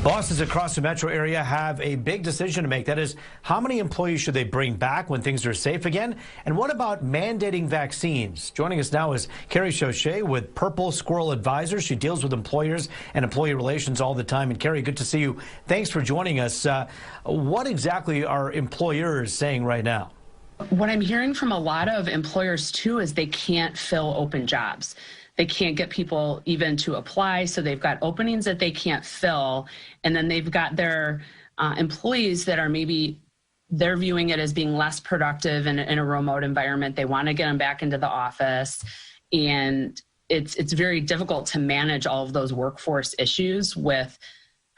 Bosses across the metro area have a big decision to make. That is, how many employees should they bring back when things are safe again? And what about mandating vaccines? Joining us now is Carrie Schochet with Purple Squirrel Advisors. She deals with employers and employee relations all the time. And Carrie, good to see you. Thanks for joining us. What exactly are employers saying right now? What I'm hearing from a lot of employers, too, is they can't fill open jobs. They can't get people even to apply, so they've got openings that they can't fill, and then they've got their employees that are maybe they're viewing it as being less productive in a remote environment. They want to get them back into the office, and it's very difficult to manage all of those workforce issues with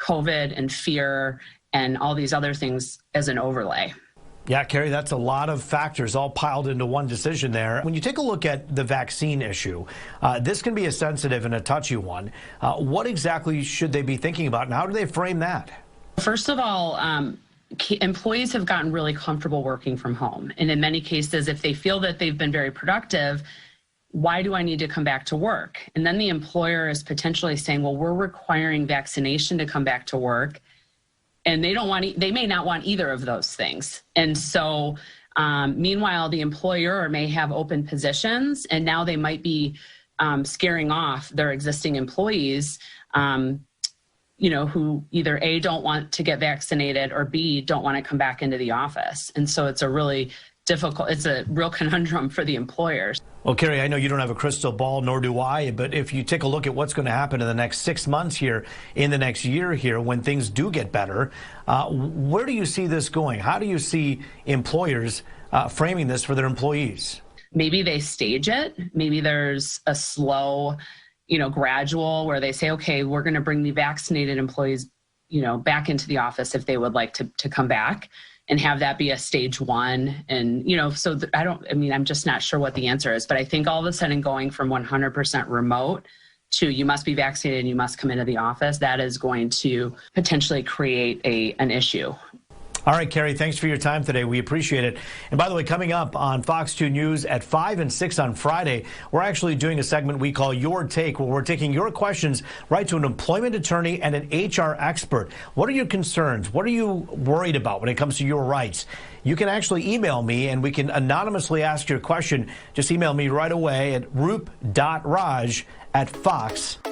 COVID and fear and all these other things as an overlay. Yeah, Carrie, that's a lot of factors all piled into one decision there. When you take a look at the vaccine issue, this can be a sensitive and a touchy one. What exactly should they be thinking about, and how do they frame that? First of all, employees have gotten really comfortable working from home. And in many cases, if they feel that they've been very productive, why do I need to come back to work? And then the employer is potentially saying, well, we're requiring vaccination to come back to work. And they may not want either of those things. And so, meanwhile, the employer may have open positions, and now they might be scaring off their existing employees, who either A, don't want to get vaccinated, or B, don't want to come back into the office. And so it's a real conundrum for the employers. Well, Carrie, I know you don't have a crystal ball, nor do I, but if you take a look at what's going to happen in the next 6 months here, in the next year here, when things do get better, where do you see this going? How do you see employers framing this for their employees? Maybe they stage it. Maybe there's a slow, gradual where they say, okay, we're going to bring the vaccinated employees, back into the office if they would like to come back, and have that be a stage one. And, I'm just not sure what the answer is, but I think all of a sudden going from 100% remote to you must be vaccinated and you must come into the office, that is going to potentially create an issue. All right, Carrie, thanks for your time today. We appreciate it. And by the way, coming up on Fox 2 News at 5 and 6 on Friday, we're actually doing a segment we call Your Take, where we're taking your questions right to an employment attorney and an HR expert. What are your concerns? What are you worried about when it comes to your rights? You can actually email me, and we can anonymously ask your question. Just email me right away at roop.raj@fox.com.